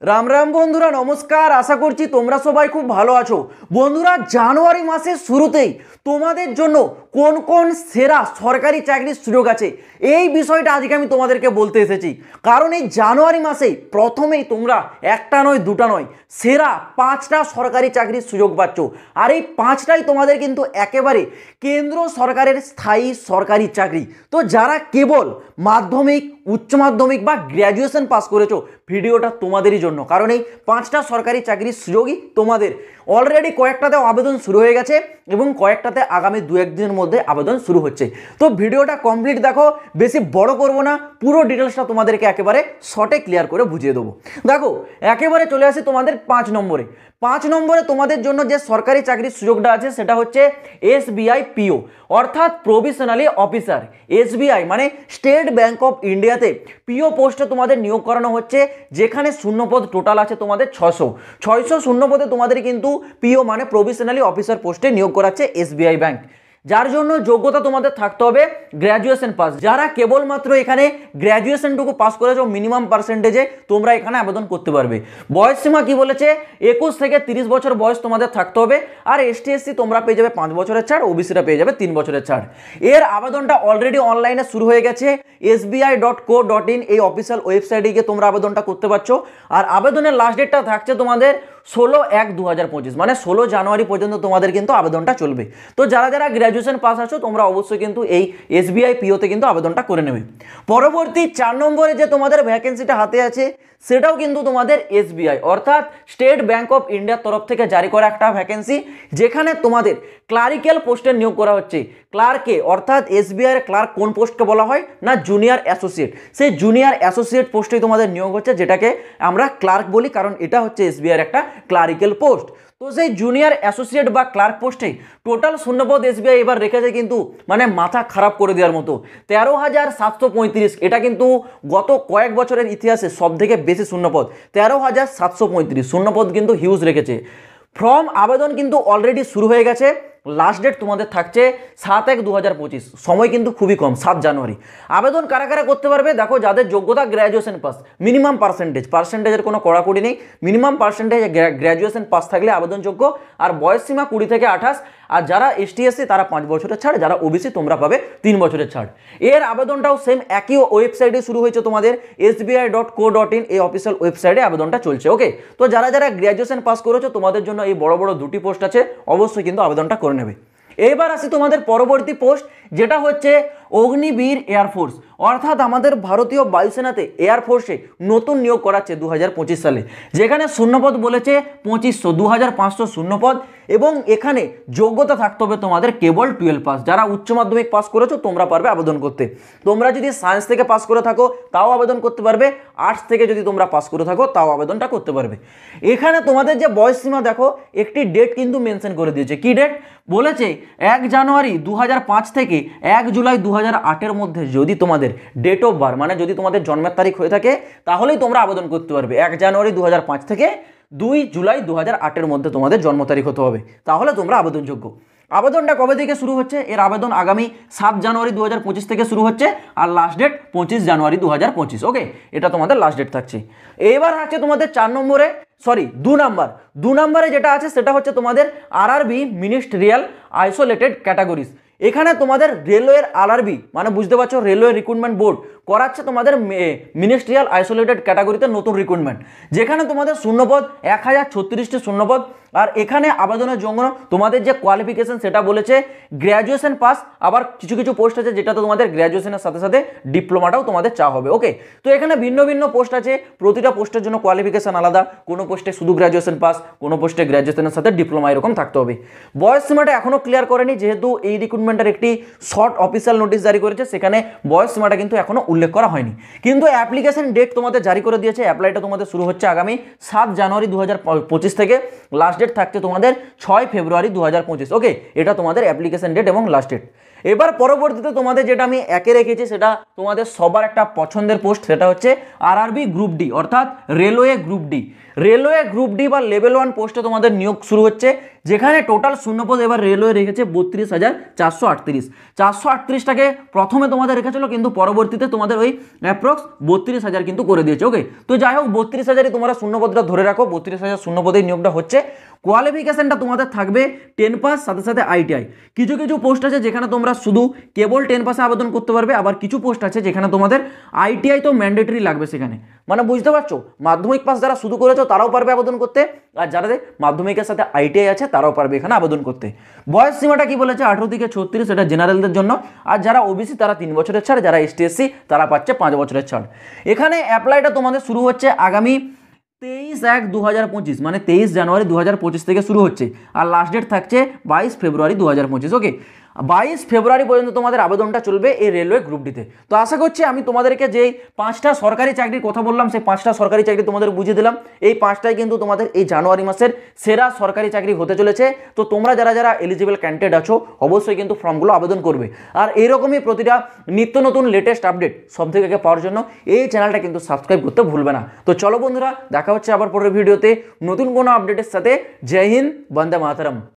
রাম রাম বন্ধুরা, নমস্কার। আশা করছি তোমরা সবাই খুব ভালো আছো। বন্ধুরা, জানুয়ারি মাসের শুরুতেই তোমাদের জন্য কোন কোন সেরা সরকারি চাকরির সুযোগ আছে এই বিষয়টা আজকে আমি তোমাদেরকে বলতে এসেছি। কারণ এই জানুয়ারি মাসেই প্রথমেই তোমরা একটা নয় দুটা নয় সেরা 5টা সরকারি চাকরির সুযোগ পাচ্ছ। আর এই 5টাই তোমাদের কিন্তু একেবারে কেন্দ্র সরকারের স্থায়ী সরকারি চাকরি। তো যারা কেবল মাধ্যমিক, উচ্চ মাধ্যমিক বা গ্র্যাজুয়েশন পাস করেছো, ভিডিওটা তোমাদেরই জন্য। কারণ এই 5টা সরকারি চাকরির সুযোগই তোমাদের। অলরেডি কয়েকটাতে আবেদন শুরু হয়ে গেছে এবং কয়েকটাতে আগামী 2-1 দিনের মধ্যে আবেদন শুরু হচ্ছে। তো ভিডিওটা কমপ্লিট দেখো, বেশি বড় করব না, পুরো ডিটেলসটা তোমাদেরকে একেবারে শর্টে ক্লিয়ার করে বুঝিয়ে দেবো। দেখো, একেবারে চলে আসি তোমাদের 5 নম্বরে। 5 নম্বরে তোমাদের জন্য যে সরকারি চাকরির সুযোগটা আছে সেটা হচ্ছে এসবিআই পিও, অর্থাৎ প্রভিশনালি অফিসার। এসবিআই মানে স্টেট ব্যাংক অফ ইন্ডিয়াতে পিও পোস্টে তোমাদের নিয়োগ করানো হচ্ছে, যেখানে শূন্যপদ টোটাল আছে তোমাদের 600 শূন্যপদে তোমাদের কিন্তু পিও মানে প্রভিশনালি অফিসার পোস্টে নিয়োগ করাচ্ছে এসবিআই ব্যাংক। যার জন্য যোগ্যতা তোমাদের থাকতে হবে গ্র্যাজুয়েশন পাস। যারা কেবলমাত্র এখানে গ্র্যাজুয়েশনটুকু পাস করেছো মিনিমাম পার্সেন্টেজে তোমরা এখানে আবেদন করতে পারবে। বয়স সীমা কি বলেছে, 21 থেকে 30 বছর বয়স তোমাদের থাকতে হবে। আর এসটি এসসি তোমরা পেয়ে যাবে 5 বছরের ছাড়, ওবিসিরা পেয়ে যাবে 3 বছরের ছাড়। এর আবেদনটা অলরেডি অনলাইনে শুরু হয়ে গেছে। sbi.co.in এই অফিসিয়াল ওয়েবসাইটে গিয়ে তোমরা আবেদনটা করতে পারছো। আর আবেদনের লাস্ট ডেটটা থাকছে তোমাদের 16/1/2025 মানে 16 জানুয়ারি পর্যন্ত তোমাদের কিন্তু আবেদনটা চলবে। তো যারা যারা গ্র্যাজুয়েশন পাস আছো তোমরা অবশ্যই কিন্তু এই এসবিআই পিওতে কিন্তু আবেদনটা করে নেবে। পরবর্তী 4 নম্বরে যে তোমাদের ভ্যাকেন্সিটা হাতে আছে সেটাও কিন্তু তোমাদের এসবিআই অর্থাৎ স্টেট ব্যাংক অফ ইন্ডিয়ার তরফ থেকে জারি করা একটা ভ্যাকেন্সি, যেখানে তোমাদের ক্লারিক্যাল পোস্টে নিয়োগ করা হচ্ছে। ক্লার্কে অর্থাৎ এসবিআই এর ক্লার্ক কোন পোস্টকে বলা হয় না, জুনিয়র অ্যাসোসিয়েট। সেই জুনিয়র অ্যাসোসিয়েট পোস্টেই তোমাদের নিয়োগ হচ্ছে, যেটাকে আমরা ক্লার্ক বলি, কারণ এটা হচ্ছে এসবিআই এর একটা ক্লারিক্যাল পোস্ট। তো সেই জুনিয়র অ্যাসোসিয়েট বা ক্লার্ক পোস্টে টোটাল শূন্যপদ এসবিআই এবার রেখেছে কিন্তু মানে মাথা খারাপ করে দেওয়ার মতো 13,735। এটা কিন্তু গত কয়েক বছরের ইতিহাসে সব থেকে বেশি শূন্যপদ, 13,735 শূন্যপদ কিন্তু হিউজ রেখেছে। ফর্ম আবেদন কিন্তু অলরেডি শুরু হয়ে গেছে। লাস্ট ডেট তোমাদের থাকছে 7/1/2025, সময় কিন্তু খুবই কম, 7 জানুয়ারি। আবেদন কারা কারা করতে পারবে, দেখো যাদের যোগ্যতা গ্র্যাজুয়েশন পাস, মিনিমাম পার্সেন্টেজের কোনো কড়াকড়ি নেই, মিনিমাম পার্সেন্টেজ গ্র্যাজুয়েশন পাস থাকলে আবেদনযোগ্য। আর বয়স সীমা 20 থেকে 28। আর যারা এসটি এসসি তারা 5 বছরের ছাড়, যারা ওবিসি তোমরা পাবে 3 বছরের ছাড়। এর আবেদনটাও সেম একই ওয়েবসাইটে শুরু হয়েছে তোমাদের sbi.co.in এই অফিসিয়াল ওয়েবসাইটে আবেদনটা চলছে। ওকে, তো যারা যারা গ্র্যাজুয়েশন পাস করেছো তোমাদের জন্য এই বড় বড় 2টি পোস্ট আছে, অবশ্যই কিন্তু আবেদনটা করে নেবে। এবার আসি তোমাদের পরবর্তী পোস্ট, যেটা হচ্ছে অগ্নিবীর এয়ারফোর্স, অর্থাৎ আমাদের ভারতীয় বায়ুসেনাতে এয়ারফোর্সে নতুন নিয়োগ করাচ্ছে 2025 সালে, যেখানে শূন্যপদ বলেছে 2500, 2500 শূন্যপদ। এবং এখানে যোগ্যতা থাকতে হবে তোমাদের কেবল 12 পাস। যারা উচ্চ মাধ্যমিক পাস করেছো তোমরা পারবে আবেদন করতে। তোমরা যদি সায়েন্স থেকে পাস করে থাকো তাও আবেদন করতে পারবে, আর্টস থেকে যদি তোমরা পাস করে থাকো তাও আবেদনটা করতে পারবে। এখানে তোমাদের যে বয়স সীমা দেখো, একটি ডেট কিন্তু মেনশন করে দিয়েছে। কি ডেট বলেছে, 1 জানুয়ারি 2005 থেকে 1 জুলাই 2008 মধ্যে যদি তোমাদের ডেট অফ বার্থ মানে যদি তোমাদের জন্মের তারিখ হয়ে থাকে তাহলেই তোমরা আবেদন করতে পারবে। 1 জানুয়ারি 2005 থেকে 2 জুলাই 2008 মধ্যে তোমাদের জন্ম তারিখ হতে হবে, তাহলে তোমরা আবেদনযোগ্য। আবেদনটা কবে থেকে শুরু হচ্ছে, এর আবেদন আগামী 7 জানুয়ারি 2025 থেকে শুরু হচ্ছে। আর লাস্ট ডেট 25 জানুয়ারি 2025। ওকে, এটা তোমাদের লাস্ট ডেট থাকছে। এবার হচ্ছে তোমাদের 2 নম্বরে যেটা আছে সেটা হচ্ছে তোমাদের আরআরবি মিনিস্ট্রিয়াল আইসোলেটেড ক্যাটাগরিজ। এখানে তোমাদের রেলওয়ের আরআরবি মানে বুঝতে পারছো রেলওয়ে রিক্রুটমেন্ট বোর্ড করাচ্ছে তোমাদের মিনিস্ট্রিয়াল আইসোলেটেড ক্যাটাগরিতে নতুন রিক্রুটমেন্ট, যেখানে তোমাদের শূন্যপদ 1036টি শূন্যপদ। আর এখানে আবেদনের জন্য তোমাদের যে কোয়ালিফিকেশন সেটা বলেছে গ্র্যাজুয়েশন পাস। আবার কিছু কিছু পোস্ট আছে যেটাতে তোমাদের গ্র্যাজুয়েশনের সাথে সাথে ডিপ্লোমাটাও তোমাদের চাওয়া হবে। ওকে, তো এখানে ভিন্ন ভিন্ন পোস্ট আছে, প্রতিটা পোস্টের জন্য কোয়ালিফিকেশন আলাদা। কোনো পোস্টে শুধু গ্র্যাজুয়েশন পাস, কোনো পোস্টে গ্র্যাজুয়েশনের সাথে ডিপ্লোমা এরকম থাকতে হবে। বয়স সীমাটা এখনও ক্লিয়ার করেনি, যেহেতু এই রিক্রুটমেন্টের একটি শর্ট অফিসিয়াল নোটিশ জারি করেছে, সেখানে বয়স সীমাটা কিন্তু এখনও উল্লেখ করা হয়নি। কিন্তু অ্যাপ্লিকেশন ডেট তোমাদের জারি করে দিয়েছে। অ্যাপ্লাইটা তোমাদের শুরু হচ্ছে আগামী 7 জানুয়ারি 2025 থেকে। লাস্ট ডেট থাকছে তোমাদের 6 ফেব্রুয়ারি 2025। ওকে, এটা তোমাদের অ্যাপ্লিকেশন ডেট এবং লাস্ট ডেট। এবার পরবর্তীতে তোমাদের যেটা আমি একে রেখেছি সেটা তোমাদের সবার একটা পছন্দের পোস্ট, সেটা হচ্ছে আরআরবি গ্রুপ ডি অর্থাৎ railway group D. Railway group D বা লেভেল 1 পোস্টে তোমাদের নিয়োগ শুরু হচ্ছে, যেখানে টোটাল শূন্যপদ এবার রেলওয়ে রেখেছে 32,438। 438টাকে প্রথমে তোমাদের রেখেছিল, কিন্তু পরবর্তীতে তোমাদের ওই অ্যাপ্রক্স 32,000 কিন্তু করে দিয়েছে। ওকে, তো যাই হোক 32,000ই তোমরা শূন্যপদটা ধরে রাখো, 32,000 শূন্যপদেই নিয়োগটা হচ্ছে। কোয়ালিফিকেশনটা তোমাদের থাকবে 10 পাস, সাথে সাথে আইটিআই। কিছু কিছু পোস্ট আছে যেখানে তোমরা শুধু কেবল 10 পাসে আবেদন করতে পারবে, আবার কিছু পোস্ট আছে যেখানে তোমাদের আইটিআই তো ম্যান্ডেটরি লাগবে সেখানে। মানে বুঝতে পারছো, মাধ্যমিক পাস যারা শুধু করেছো তারাও পারবে আবেদন করতে, আর যাদের মাধ্যমিকের সাথে আইটিআই আছে তারাও পারবে এখানে আবেদন করতে। বয়স সীমাটা কি বলেছে, 18 থেকে 36, এটা জেনারেলদের জন্য। আর যারা ওবিসি তারা 3 বছরের ছাড়, যারা এসটি এসসি তারা পাচ্ছে 5 বছরের ছাড়। এখানে অ্যাপ্লাইটা তোমাদের শুরু হচ্ছে আগামী 23/1/2025, মানে 23 জানুয়ারি 2025 থেকে শুরু হচ্ছে, আর লাস্ট ডেট থাকছে 22 ফেব্রুয়ারি 2025। ওকে, 22 ফেব্রুয়ারি পর্যন্ত তোমাদের আবেদনটা চলবে এই রেলওয়ে গ্রুপ ডিতে। তো আশা করছি আমি তোমাদেরকে যেই 5টা সরকারি চাকরির কথা বললাম, সেই 5টা সরকারি চাকরি তোমাদের বুঝিয়ে দিলাম। এই 5টাই কিন্তু তোমাদের এই জানুয়ারি মাসের সেরা সরকারি চাকরি হতে চলেছে। তো তোমরা যারা যারা এলিজিবল ক্যান্ডিডেট আছো অবশ্যই কিন্তু ফর্মগুলো আবেদন করবে। আর এইরকমই প্রতিটা নিত্য নতুন লেটেস্ট আপডেট সব থেকে আগে পাওয়ার জন্য এই চ্যানেলটা কিন্তু সাবস্ক্রাইব করতে ভুলবে না। তো চলো বন্ধুরা, দেখা হচ্ছে আবার পরের ভিডিওতে নতুন কোনো আপডেটের সাথে। জয় হিন্দ, বন্দে মাতরম।